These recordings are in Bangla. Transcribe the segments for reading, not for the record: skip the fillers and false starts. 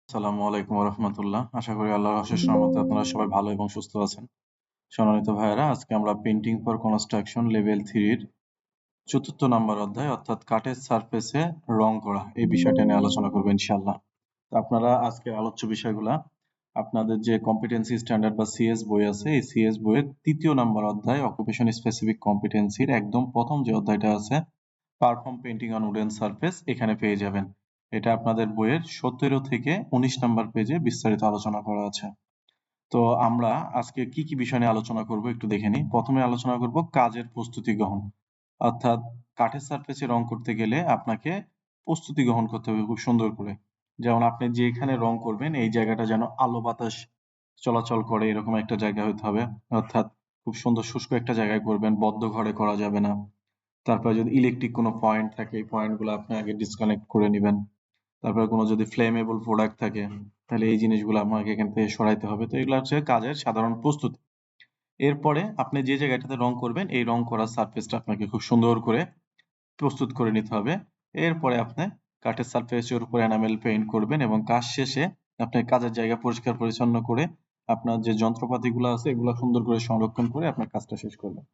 আসসালামু আলাইকুম রহমতুল্লাহ। আশা করি আল্লাহর অশেষ রহমতে আপনারা সবাই ভালো এবং সুস্থ আছেন। সম্মানিত ভাইয়েরা, আজকে আমরা পেইন্টিং ফর কনস্ট্রাকশন লেভেল 3 এর ৪র্থ নাম্বার অধ্যায় অর্থাৎ কাঠের সারফেসে রং করা এই বিষয়টা নিয়ে আলোচনা করব ইনশাআল্লাহ। তো আপনারা আজকের আলোচ্য বিষয়গুলা আপনাদের যে কম্পিটেন্সি স্ট্যান্ডার্ড বা সিএস বই আছে, এই সিএস বইয়ের ৩য় নাম্বার অধ্যায় অকুপেশন স্পেসিফিক কম্পিটেন্সির একদম প্রথম যে অধ্যায়টা আছে perform painting on wooden surface, এখানে পেয়ে যাবেন। এটা আপনাদের বইয়ের ১৭ থেকে ১৯ নাম্বার পেজে বিস্তারিত আলোচনা করা আছে। তো আমরা আজকে কি কি বিষয় নিয়ে আলোচনা করব একটু দেখে নিই। প্রথমে আলোচনা করব কাজের প্রস্তুতি গ্রহণ। অর্থাৎ কাঠের সারফেসে রং করতে গেলে আপনাকে প্রস্তুতি গ্রহণ করতে হবে খুব সুন্দর করে। যেমন আপনি যেখানে রং করবেন এই জায়গাটা যেন আলো বাতাস চলাচল করে এরকম একটা জায়গা হইতে হবে। অর্থাৎ খুব সুন্দর শুষ্ক একটা জায়গায় করবেন, বদ্ধ ঘরে করা যাবে না। তারপরে যদি ইলেকট্রিক কোনো পয়েন্ট থাকে এই পয়েন্টগুলো আপনি আগে ডিসকানেক্ট করে নিবেন। তারপরে কোনো যদি ফ্লেমেবল প্রোডাক্ট থাকে তাহলে এই জিনিসগুলো আপনাকে এখান থেকে সরাইতে হবে। তো এগুলো হচ্ছে কাজের সাধারণ প্রস্তুতি। এরপরে আপনি যে জায়গাটাতে রং করবেন এই রং করার সারফেসটা আপনাকে খুব সুন্দর করে প্রস্তুত করে নিতে হবে। এরপরে আপনি কাঠের সারফেসের উপর এনামেল পেইন্ট করবেন এবং কাজ শেষে আপনি কাজের জায়গা পরিষ্কার পরিচ্ছন্ন করে আপনার যে যন্ত্রপাতিগুলো আছে এগুলো সুন্দর করে সংরক্ষণ করে আপনার কাজটা শেষ করবেন।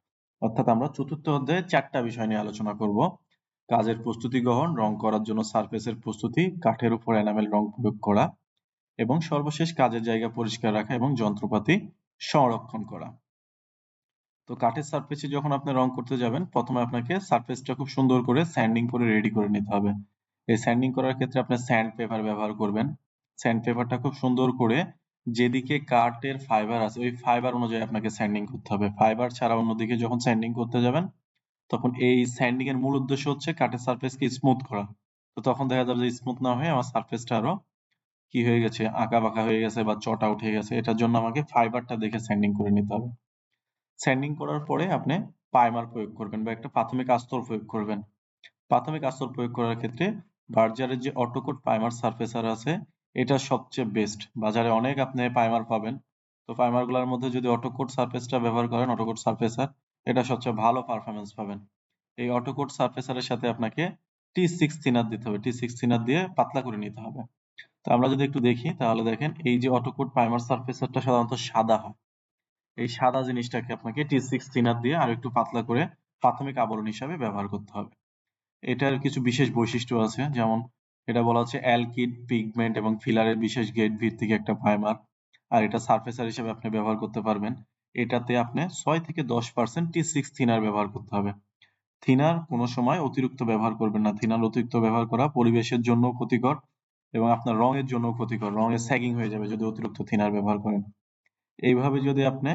অর্থাৎ আমরা চতুর্থ অধ্যায়ে ৪টা বিষয় নিয়ে আলোচনা করব। কাজের প্রস্তুতি গ্রহণ, রং করার জন্য সারফেসের প্রস্তুতি, কাঠের উপর এনামেল রং প্রয়োগ করা এবং সর্বশেষ কাজের জায়গা পরিষ্কার রাখা এবং যন্ত্রপাতি সংরক্ষণ করা। তো কাঠের সারফেসে যখন আপনি রং করতে যাবেন প্রথমে আপনাকে সারফেসটা খুব সুন্দর করে স্যান্ডিং করে রেডি করে নিতে হবে। এই স্যান্ডিং করার ক্ষেত্রে আপনি স্যান্ড পেপার ব্যবহার করবেন। স্যান্ড পেপারটা খুব সুন্দর করে যেদিকে কাঠের ফাইবার আছে ওই ফাইবার অনুযায়ী আপনাকে স্যান্ডিং করতে হবে। ফাইবার ছাড়া অন্যদিকে যখন স্যান্ডিং করতে যাবেন তখন এই স্যান্ডিং এর মূল উদ্দেশ্য হচ্ছে কাঠের সারফেসকে স্মুথ করা। তো তখন দেখা যাবে যে স্মুথ না হয়ে আমার সারফেসটা আরো কি হয়ে গেছে, আঁকা বাঁকা হয়ে গেছে বা চটা উঠে গেছে। এটার জন্য আমাকে ফাইবারটা দেখে স্যান্ডিং করে নিতে হবে। স্যান্ডিং করার পরে আপনি প্রাইমার প্রয়োগ করবেন বা একটা প্রাথমিক আস্তর প্রয়োগ করবেন। প্রাথমিক আস্তর প্রয়োগ করার ক্ষেত্রে বার্জারের যে অটোকোড প্রাইমার সারফেসার আছে এটা সবচেয়ে বেস্ট। বাজারে অনেক আপনি প্রাইমার পাবেন। তো প্রাইমার গুলোর মধ্যে যদি অটোকোড সারফেসটা ব্যবহার করেন, অটোকোড সারফেসার, এটা সবচেয়ে ভালো পারফরমেন্স পাবেন। এই অটোকোড সারফেসারের সাথে আপনাকে T6 থিনার দিতে হবে। T6 থিনার দিয়ে পাতলা করে নিতে হবে। তো আমরা যদি একটু দেখি তাহলে দেখেন এই যে অটোকোড প্রাইমার সারফেসারটা সাধারণত সাদা হয়। এই সাদা জিনিসটাকে আপনাকে T6 থিনার দিয়ে আর একটু পাতলা করে প্রাথমিক আবরণ হিসাবে ব্যবহার করতে হবে। এটার কিছু বিশেষ বৈশিষ্ট্য আছে, যেমন এটা বলা হচ্ছে অ্যালকিড পিগমেন্ট এবং ফিলারের বিশেষ গেট ভিত্তিক একটা প্রাইমার। আর এটা সারফেসার হিসেবে আপনি ব্যবহার করতে পারবেন। এটাতে আপনি 6 থেকে 10% T6 থিনার ব্যবহার করতে হবে। থিনার কোনো সময় অতিরিক্ত ব্যবহার করবেন না। থিনার অতিরিক্ত ব্যবহার করা পরিবেশের জন্য ক্ষতিকর এবং আপনার রঙের জন্য ক্ষতিকর। রঙের স্যাগিং হয়ে যাবে যদি অতিরিক্ত থিনার ব্যবহার করেন। এইভাবে যদি আপনি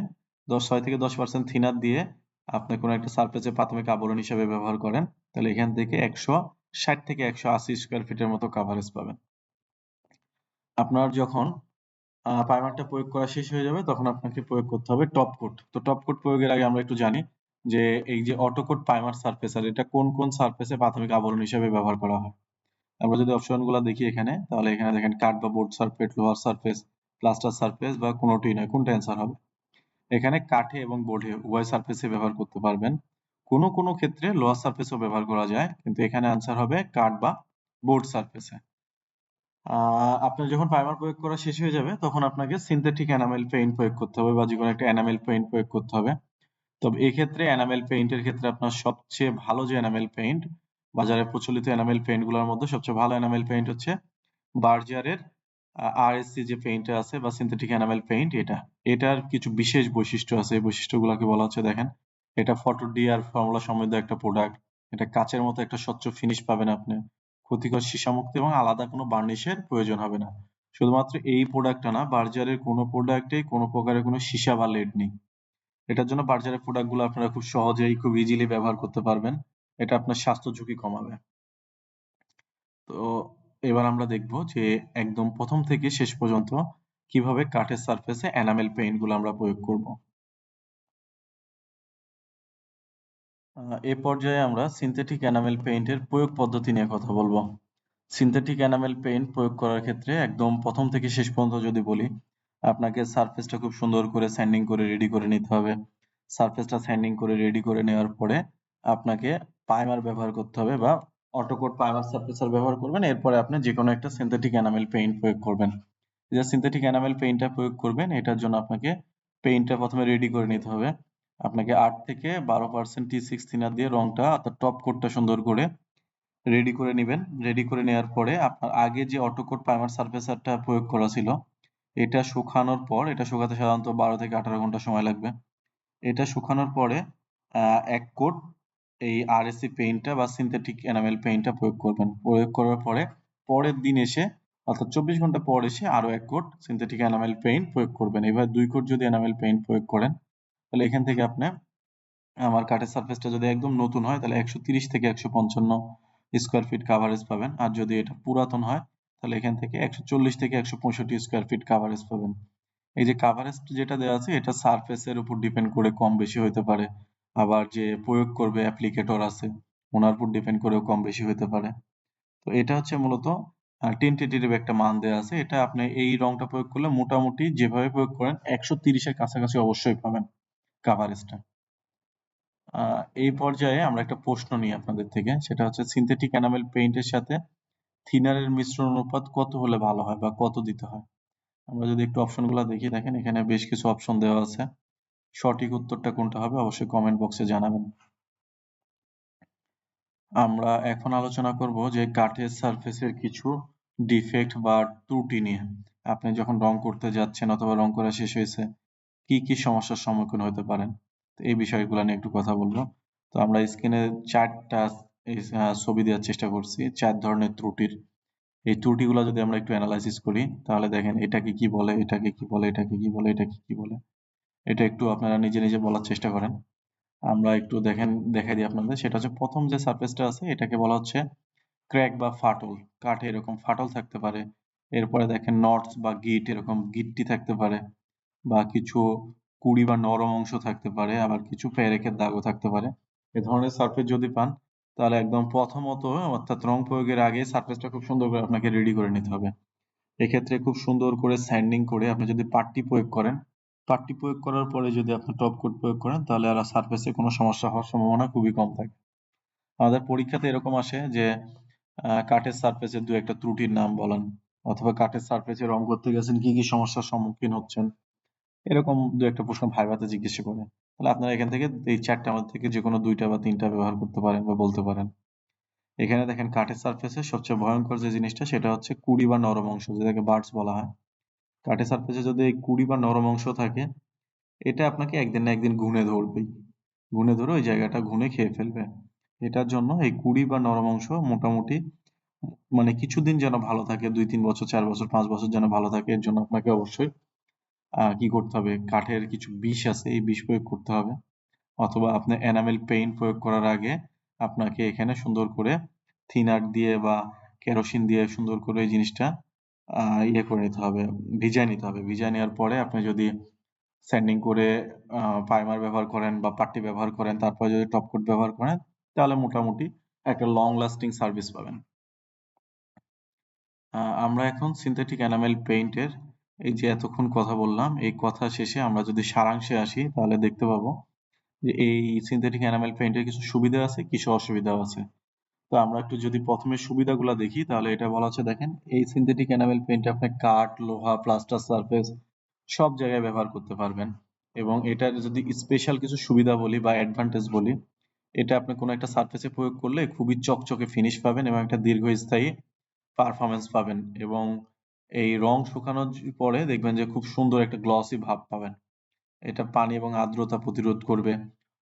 6 থেকে 10% থিনার দিয়ে আপনি কোনো একটা সারফেসে প্রাথমিক আবরণ হিসেবে ব্যবহার করেন তাহলে এখান থেকে 160 থেকে 180 স্কয়ার ফিটের মতো কভারেজ পাবেন। আপনার যখন প্রাইমারটা প্রয়োগ করা শেষ হয়ে যাবে তখন আপনাকে প্রয়োগ করতে হবে টপ কোট। তো টপ কোট প্রয়োগের আগে আমরা একটু জানি যে এই যে অটোকোড প্রাইমার সারফেসার এটা কোন কোন সারফেসে প্রাথমিক আবরণ হিসেবে ব্যবহার করা হয়। আমরা যদি অপশনগুলো দেখি এখানে তাহলে এখানে দেখেন কাঠ বা বোর্ড সারফেস, লোহার সারফেস, প্লাস্টার সারফেস বা কোনোটিই নয়, কোনটা অ্যান্সার হবে? এখানে কাঠে এবং বোর্ডে উভয় সারফেসে ব্যবহার করতে পারবেন। কোনো কোনো ক্ষেত্রে লোহার সারফেসও ব্যবহার করা যায়, কিন্তু এখানে আনসার হবে কাঠ বা বোর্ড সারফেসে। আপনার যখন প্রাইমার প্রয়োগ করা শেষ হয়ে যাবে তখন আপনাকে সিনথেটিক এনামেল পেইন্ট প্রয়োগ করতে হবে বা যেকোনো একটা এনামেল পেইন্ট প্রয়োগ করতে হবে। তবে এক্ষেত্রে এনামেল পেইন্টের ক্ষেত্রে আপনার সবচেয়ে ভালো যে এনামেল পেইন্ট, বাজারে প্রচলিত এনামেল পেইন্টগুলোর মধ্যে সবচেয়ে ভালো এনামেল পেইন্ট হচ্ছে বার্জারের আরএসসি যে পেইন্টটা আছে বা সিনথেটিক এনামেল পেইন্ট এটা। এটার কিছু বিশেষ বৈশিষ্ট্য আছে। এই বৈশিষ্ট্যগুলোকে বলা হচ্ছে দেখেন, এটা ফটো ডিআর ফর্মুলা সমৃদ্ধ একটা প্রোডাক্ট। এটা কাচের মতো একটা স্বচ্ছ ফিনিশ পাবেন আপনি। ক্ষতিকর সীসামুক্ত এবং আলাদা কোনো বার্নিশের প্রয়োজন হবে না। শুধুমাত্র এই প্রোডাক্টটা না, বার্জারের কোনো প্রোডাক্টেই কোনো প্রকারের কোনো সীসা বা লেড নেই। এটার জন্য বার্জারের প্রোডাক্টগুলো আপনারা খুব সহজেই খুব ইজিলি ব্যবহার করতে পারবেন। এটা আপনার স্বাস্থ্য ঝুঁকি কমাবে। তো এবার আমরা দেখব যে একদম প্রথম থেকে শেষ পর্যন্ত কিভাবে কাঠের সারফেসে এনামেল পেইন্ট গুলো আমরা প্রয়োগ করব। এই পর্যায়ে আমরা সিনথেটিক এনামেল পেইন্টের প্রয়োগ পদ্ধতি নিয়ে কথা বলবো। সিনথেটিক এনামেল পেইন্ট প্রয়োগ করার ক্ষেত্রে একদম প্রথম থেকে শেষ পর্যন্ত যদি বলি, আপনাকে সারফেসটা খুব সুন্দর করে স্যান্ডিং করে রেডি করে নিতে হবে। সারফেসটা স্যান্ডিং করে রেডি করে নেওয়ার পরে আপনাকে প্রাইমার ব্যবহার করতে হবে বা অটোকোড প্রাইমার সারফেসার ব্যবহার করবেন, এরপরে আপনি যে কোনো একটা সিনথেটিক এনামেল পেইন্ট প্রয়োগ করবেন। যে সিনথেটিক এনামেল পেইন্টটা প্রয়োগ করবেন এটার জন্য আপনাকে পেইন্টটা প্রথমে রেডি করে নিতে হবে। আপনাকে 8 থেকে 12% T6 থিনার দিয়ে রংটা অর্থাৎ টপ কোটটা সুন্দর করে রেডি করে নিবেন। রেডি করে নেওয়ার পরে আপনার আগে যে অটোকোড প্রাইমার সারফেসারটা প্রয়োগ করা ছিল এটা শুকানোর পর, এটা শুকাতে সাধারণত 12 থেকে 18 ঘন্টা সময় লাগবে। এটা শুকানোর পরে 1 কোট এই আরএসসি পেইন্টটা বা সিনথেটিক এনামেল পেইন্টটা প্রয়োগ করবেন। প্রয়োগ করার পরে পরের দিন এসে অর্থাৎ 24 ঘন্টা পর এসে আরো 1 কোট সিনথেটিক এনামেল পেইন্ট প্রয়োগ করবেন। এবার 2 কোট যদি এনামেল পেইন্ট প্রয়োগ করেন তাহলে এখান থেকে আপনি আমার কাঠের সারফেসটা যদি একদম নতুন হয় তাহলে 130 থেকে 155 স্কয়ার ফিট কভারেজ পাবেন। আর যদি এটা পুরাতন হয় তাহলে এখান থেকে 140 থেকে 165 স্কয়ার ফিট কভারেজ পাবেন। এই যে কভারেজ যেটা দেওয়া আছে এটা সারফেসের উপর ডিপেন্ড করে কম বেশি হতে পারে। আবার যে প্রয়োগ করবে অ্যাপ্লিকেটর আছে ওনার উপর ডিপেন্ড করেও কম বেশি হতে পারে। তো এটা হচ্ছে মূলত টেন্টেটিভ একটা মান দেওয়া আছে। এটা আপনি এই রংটা প্রয়োগ করলে মোটামুটি যেভাবে প্রয়োগ করেন 130 এর কাছাকাছি অবশ্যই পাবেন কভারেজটা। এই পর্যায়ে আমরা একটা প্রশ্ন নিই আপনাদের থেকে, সেটা হচ্ছে সিনথেটিক এনামেল পেইন্টের সাথে থিনারের মিশ্রণ অনুপাত কত হলে ভালো হয় বা কত দিতে হয়? আমরা যদি একটু অপশনগুলো দেখি, দেখেন এখানে বেশ কিছু অপশন দেওয়া আছে। সঠিক উত্তরটা কোনটা হবে অবশ্যই কমেন্ট বক্সে জানাবেন। আমরা এখন আলোচনা করব যে কাঠের সারফেসের কিছু ডিফেক্ট বা ত্রুটি নিয়ে। আপনি যখন রং করতে যাচ্ছেন অথবা রং করা শেষ হয়েছে কি কি সমস্যার সম্মুখীন হতে পারেন, তো এই বিষয়গুলো নিয়ে একটু কথা বলবো। তো আমরা স্ক্রিনে 4টা ছবি দেওয়ার চেষ্টা করছি 4 ধরনের ত্রুটির। এই ত্রুটিগুলো যদি আমরা একটু অ্যানালাইসিস করি তাহলে দেখেন এটাকে কি বলে, এটাকে কি বলে, এটাকে কি বলে, এটাকে কি বলে, এটা একটু আপনারা নিজে নিজে বলার চেষ্টা করেন। আমরা একটু দেখেন দেখাই দিই আপনাদের। সেটা হচ্ছে প্রথম যে সারফেসটা আছে এটাকে বলা হচ্ছে ক্র্যাক বা ফাটল। কাঠে এরকম ফাটল থাকতে পারে। এরপরে দেখেন নটস বা গিট, এরকম গিঁটটি থাকতে পারে, বা কিছু কুড়ি বা নরম অংশ থাকতে পারে, আবার কিছু পেরেকের দাগও থাকতে পারে। এ ধরনের সারফেস যদি পান তাহলে একদম প্রথমত অর্থাৎ রং প্রয়োগের আগে সারফেসটা খুব সুন্দর করে আপনাকে রেডি করে নিতে হবে। এক্ষেত্রে খুব সুন্দর করে স্যান্ডিং করে আপনি যদি পাট্টি প্রয়োগ করেন, পাট্টি প্রয়োগ করার পরে যদি আপনি টপ কোট প্রয়োগ করেন তাহলে আর সারফেসে কোনো সমস্যা হওয়ার সম্ভাবনা খুবই কম থাকে। আমাদের পরীক্ষাতে এরকম আসে যে কাঠের সারফেসের দু একটা ত্রুটির নাম বলেন, অথবা কাঠের সারফেসে রং করতে গেছেন কি কি সমস্যার সম্মুখীন হচ্ছেন, এরকম দু একটা প্রশ্ন ভাইভাতে জিজ্ঞেস করে। তাহলে আপনারা এখান থেকে এই 4টার মধ্যে থেকে যে কোনো 2টা বা 3টা ব্যবহার করতে পারেন বা বলতে পারেন। এখানে দেখেন কাঠের সারফেসে সবচেয়ে ভয়ঙ্কর যে জিনিসটা সেটা হচ্ছে কুড়ি বা নরম অংশ, যেটাকে বার্ডস বলা হয়। কাঠের সারফেসে যদি এই কুড়ি বা নরম অংশ থাকে এটা আপনাকে একদিন না একদিন ঘুণে ধরবেই। ঘুণে ধরে ওই জায়গাটা ঘুণে খেয়ে ফেলবে। এটার জন্য এই কুড়ি বা নরম অংশ মোটামুটি মানে কিছুদিন যেন ভালো থাকে, 2-3 বছর, 4 বছর, 5 বছর যেন ভালো থাকে, এর জন্য আপনাকে অবশ্যই কি করতে হবে, কাঠের কিছু বিষ আছে এই বিষ প্রয়োগ করতে হবে। অথবা আপনি এনামেল পেইন্ট প্রয়োগ করার আগে আপনাকে এখানে সুন্দর করে থিনার দিয়ে বা কেরোসিন দিয়ে সুন্দর করে এই জিনিসটা ইয়ে করে নিতে হবে, ভিজায় নিতে হবে। ভিজায় নেওয়ার পরে আপনি যদি স্যান্ডিং করে প্রাইমার ব্যবহার করেন বা পাট্টি ব্যবহার করেন, তারপরে যদি টপ কোট ব্যবহার করেন তাহলে মোটামুটি একটা লং লাস্টিং সার্ভিস পাবেন। আমরা এখন সিনথেটিক এনামেল পেইন্টের এই যে এতক্ষণ কথা বললাম এই কথা শেষে আমরা যদি সারাংশে আসি তাহলে দেখতে পাবো যে এই সিনথেটিক এনামেল পেইন্টের কিছু সুবিধা আছে, কিছু অসুবিধাও আছে। তো আমরা একটু যদি প্রথমে সুবিধাগুলো দেখি তাহলে এটা বলা হচ্ছে, দেখেন এই সিনথেটিক এনামেল পেইন্টে আপনি কাঠ, লোহা, প্লাস্টার সারফেস সব জায়গায় ব্যবহার করতে পারবেন। এবং এটার যদি স্পেশাল কিছু সুবিধা বলি বা অ্যাডভান্টেজ বলি, এটা আপনি কোনো একটা সারফেসে প্রয়োগ করলে খুবই চকচকে ফিনিশ পাবেন এবং একটা দীর্ঘস্থায়ী পারফরম্যান্স পাবেন। এবং এই রং শুকানোর পরে দেখবেন যে খুব সুন্দর একটা গ্লসি ভাব পাবেন। এটা পানি এবং আর্দ্রতা প্রতিরোধ করবে,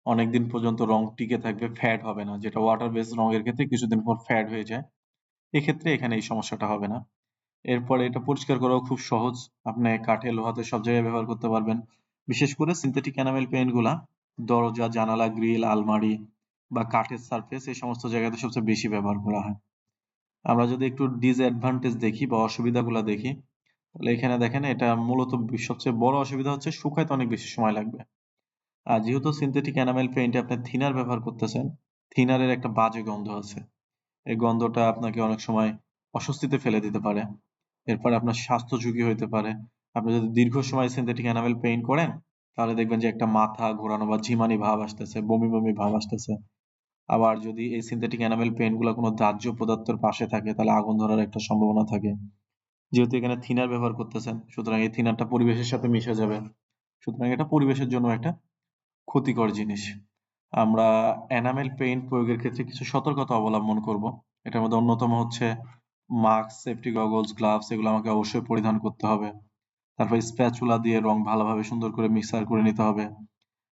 অনেকদিন পর্যন্ত রং টিকে থাকবে, ফ্যাড হবে না, যেটা ওয়াটার বেস রঙের ক্ষেত্রে কিছুদিন পর ফ্যাড হয়ে যায়। এক্ষেত্রে এখানে এই সমস্যাটা হবে না। এরপরে এটা পরিষ্কার করাও খুব সহজ, আপনি কাঠে লোহাতে সব জায়গায় ব্যবহার করতে পারবেন। বিশেষ করে সিনথেটিক এনামেল পেইন্ট গুলা দরজা, জানালা, গ্রিল, আলমারি বা কাঠের সারফেস এই সমস্ত জায়গাতে সবচেয়ে বেশি ব্যবহার করা হয়। আমরা যদি একটু ডিসঅ্যাডভান্টেজ দেখি বা অসুবিধাগুলা দেখি তাহলে এখানে দেখেন এটা মূলত সবচেয়ে বড় অসুবিধা হচ্ছে শুকাইতে অনেক বেশি সময় লাগবে। আর যেহেতু সিনথেটিক এনামেল পেইন্টে আপনি থিনার ব্যবহার করতেছেন, থিনারের একটা বাজে গন্ধ আছে। এই গন্ধটা আপনাকে অনেক সময় অস্বস্তিতে ফেলে দিতে পারে। এরপরে আপনার স্বাস্থ্য ঝুঁকি হইতে পারে। আপনি যদি দীর্ঘ সময় সিনথেটিক এনামেল পেইন্ট করেন তাহলে দেখবেন যে একটা মাথা ঘোরানো বা ঝিমানি ভাব আসতেছে, বমি বমি ভাব আসতেছে। আবার যদি এই সিনথেটিক এনামেল পেইন্টগুলো কোনো দাহ্য পদার্থের পাশে থাকে তাহলে আগুন ধরার একটা সম্ভাবনা থাকে। যেহেতু এখানে থিনার ব্যবহার করতেছেন, সুতরাং এই থিনারটা পরিবেশের সাথে মিশে যাবে। সুতরাং এটা পরিবেশের জন্য একটা ক্ষতিকর জিনিস। আমরা এনামেল পেইন্ট প্রয়োগের ক্ষেত্রে কিছু সতর্কতা অবলম্বন করব। এটার মধ্যে অন্যতম হচ্ছে মাস্ক, সেফটি গগলস, গ্লাভস এগুলো আমাকে অবশ্যই পরিধান করতে হবে। তারপর স্প্যাচুলা দিয়ে রং ভালোভাবে সুন্দর করে মিক্সার করে নিতে হবে।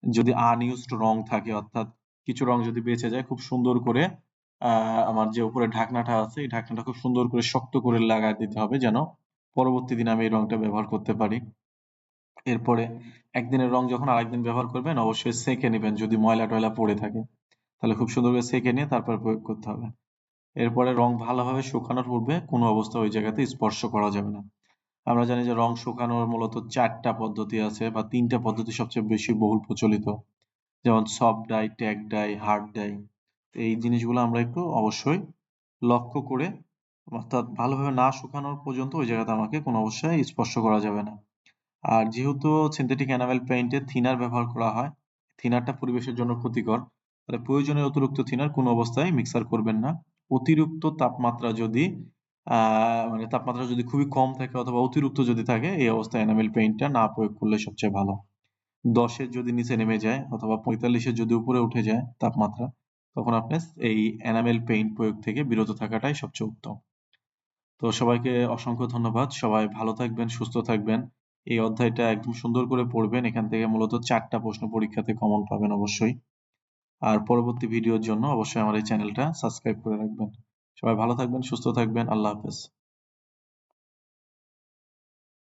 যদি আনইউজড রং থাকে, অর্থাৎ কিছু রং যদি বেঁচে যায়, খুব সুন্দর করে আমার যে উপরে ঢাকনাটা আছে এই ঢাকনাটা খুব সুন্দর করে শক্ত করে লাগায় দিতে হবে, যেন পরবর্তী দিন আমি এই রংটা ব্যবহার করতে পারি। এরপরে একদিনের রং যখন আরেকদিন ব্যবহার করবেন অবশ্যই সেঁকে নেবেন, যদি ময়লা টয়লা পড়ে থাকে তাহলে খুব সুন্দর করে সেঁকে নিয়ে তারপর প্রয়োগ করতে হবে। এরপরে রং ভালোভাবে শুকানোর পূর্বে কোনো অবস্থা ওই জায়গাতে স্পর্শ করা যাবে না। আমরা জানি যে রং শুকানোর মূলত 4টা পদ্ধতি আছে, বা 3টা পদ্ধতি সবচেয়ে বেশি বহুল প্রচলিত, যেমন soft die, tag die, hard die. এই জিনিসগুলো আমরা একটু অবশ্যই লক্ষ্য করে, অর্থাৎ ভালোভাবে না শুকানোর পর্যন্ত ওই জায়গাতে আমাকে কোনো অবস্থায় স্পর্শ করা যাবে না। আর যেহেতু সিনথেটিক এনামেল পেইন্টে থিনার ব্যবহার করা হয়, থিনারটা পরিবেশের জন্য ক্ষতিকর, তাহলে প্রয়োজনের অতিরিক্ত থিনার কোনো অবস্থায় মিক্সার করবেন না। অতিরিক্ত তাপমাত্রা যদি মানে তাপমাত্রা যদি খুবই কম থাকে অথবা অতিরিক্ত যদি থাকে, এই অবস্থায় এনামেল পেইন্টটা না প্রয়োগ করলে সবচেয়ে ভালো। 10-এর যদি নিচে নেমে যায় অথবা 45-এর যদি উপরে উঠে যায় তাপমাত্রা, তখন আপনি এই এনামেল পেইন্ট প্রয়োগ থেকে বিরত থাকাটাই সবচেয়ে উত্তম। তো সবাইকে অসংখ্য ধন্যবাদ। সবাই ভালো থাকবেন, সুস্থ থাকবেন। এই অধ্যায়টা একদম সুন্দর করে পড়বেন। এখান থেকে মূলত 4টা প্রশ্ন পরীক্ষাতে কমন পাবেন অবশ্যই। আর পরবর্তী ভিডিওর জন্য অবশ্যই আমার এই চ্যানেলটা সাবস্ক্রাইব করে রাখবেন। সবাই ভালো থাকবেন, সুস্থ থাকবেন। আল্লাহ হাফেজ।